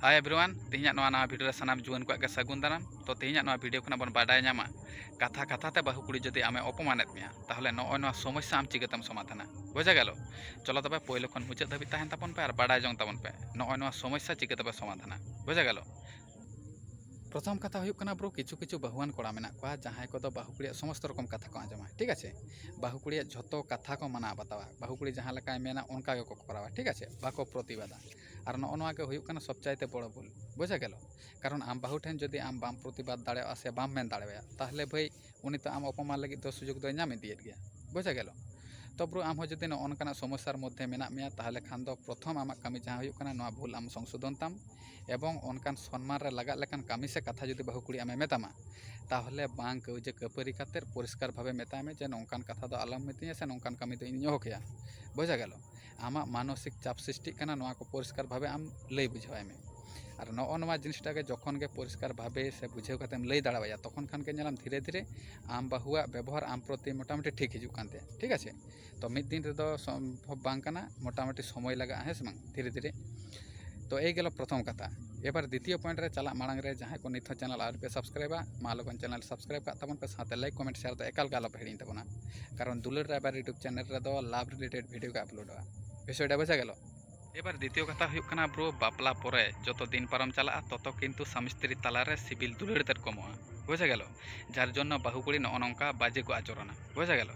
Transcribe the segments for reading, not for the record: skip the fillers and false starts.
Hi everyone तेहना नवा video सानाम जुआन को सागुन दाराम तो तेहना भिडियो खना बन बाडाय नामा कथा कथाते बाहु कुड़ी जदि आमे अपमानेत मेया ताहले नवा समस्या आम चिकेतम समाधाना बुझा गेलो। चलो तबे पहले खन मुचाद धाबी ताहेन ताबन पे और बाडाय जंग ताबन पे नवा समस्या चिकेतबे समाधाना बुझा गेलो। प्रथम कथा हुयुक कना ब्रो किछु किछु बहुआन कोड़ा मेना कोआ जहां को बाहु कुड़ी समस्त रकम कथा को आंजमा ठीक आछे। बाहु कुड़ी झतो कथा को माना बतावा बाहु कुड़ी जहां लका मेना उनका को करावा ठीक आछे बाको प्रतिबादा और नवा के हुयुक कना सबचाइते बड़ भूल बुझा गेलो। कारण आम बाहु ठेन जदि आम बाम प्रतिबाद दाड़ेवा से बाम मेन दाड़ेवा ताहले भाई उनी तो आम अपमान लगी तो सुयोग दो नाम इदियेत गया बुझा गेलो। तो ब्रो आम जदि नौकाना समस्यार मध्य मेना मेया ताहले खान दो प्रथम आमा कामी जहां हुयुक कना नवा भूल आम संशोधन ताम एवं अनकान सम्मान रे लगा लेकान कामी से कथा जदि बाहु कुड़ी आमे मेतामा ताहले बांग कौजे कपरी कातेर परिष्कार भावे मेतामे जे नौकान कथा दो आलम मितिया से नौकान कामी दो इनि होकेया बुझा गेलो। आमा मानसिक चाप सृष्टि कना नवा को परिष्कार भावे आम लई बुझावे में और नवा जिनिसटा के जखन के परिष्कार भावे से बुझेव कातेम लई दाड़ावाया तखन खान के नेलाम धीरे धीरे आम बाहुआ व्यवहार आम प्रति मोटामुटी ठीक हिजुक कानते ठीक आछे। तो मिद दिन रे दो सम्भव बांग कना मोटामुटी समय लगा है से धीरे धीरे। तो ए गेलो प्रथम कथा। एबार द्वितीय पॉइंट रे चला मांग रे जहां को निथ चैनल आर पे सब्सक्राइबा मा लोगन चैनल सब्सक्राइब का तबन पे साथे लाइक कमेंट शेयर तो एकाल गाला हेडिंग तबना कारण दुलर ड्राइवर यूट्यूब चैनल रे दो लाभ रिलेटेड वीडियो का अपलोडा विषयटा बुझा गेलो। एबार द्वितीय कथा हुयुक कना ब्रो बापला परे जतो दिन पारम चला ततो किन्तु स्वामी स्त्री तालारे सिबिल दुलर तेर कमोआ बुझा गेलो जार जन्य बाहु कुड़ी नौका बाजे को आचरणा बुझा गेलो।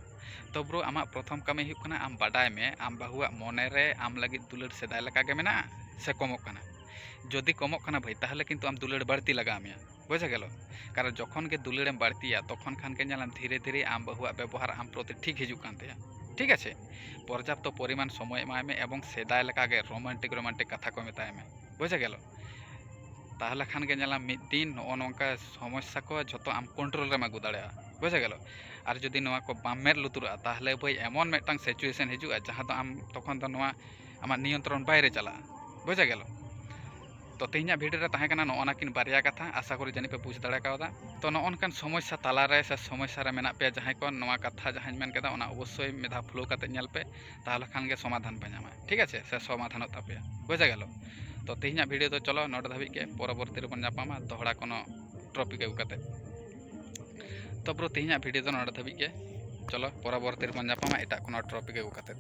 तो ब्रो आमा प्रथम कामी हुयुक कना आम बाडाय में आम बाहुआ मने रे आम लगी दुलर सेदाय लका गे मेना से कमोक कना जदि कमोक कना भाई ताहले किन्तु आम दुलर बाड़ती लगा मेया बुझा गेलो। कारण जखन के दुलरेम बाड़तीया तखन खान के नेलाम धीरे धीरे आम बाहुआ व्यवहार आम प्रति ठीक हिजुक कान तया ठीक आछे। पर्याप्त परिमाण समय एमाय में एवं सेदाय लका गे रोमांटिक रोमांटिक कथा को मेताय में बुझा गेलो। ताहले खान के नेलाम मिद दिन नौका समस्या को झतो आम कंट्रोल रे आगू दाड़ेया बुझा गेलो। और जदि नवा को बाम मेर लुतुरा ताहले भाई एमन मेटांग सिचुएशन हिजुआ जहां दो आम तखन दो नवा आमा नियंत्रण बाहरे चला बुझा गेलो। तो तेहना भिडियो रे ताहें कना नौना किन बारिया कथा आशा करी जानि पे बुझ दाड़े कावदा। तो नौनकान समस्या तालारे से समस्या रे मेना पे जहां को नवा कथा जहां मेन केदा ओना अवश्य मेधा फ्लो काते नेल पे ताहले खान गे समाधान पे नामा ठीक आछे से समाधान तापे बुझा गेलो। तो तेहना भिडियो तो चलो नोट धाबी के परवर्ती रे बन जापामा दोहड़ा कोनो टॉपिक अगु काते। तो ब्रो तेहना भिडियो तो नोट धाबी के चलो परवर्ती रे बन जापामा एटा कोनो टॉपिक अगु काते।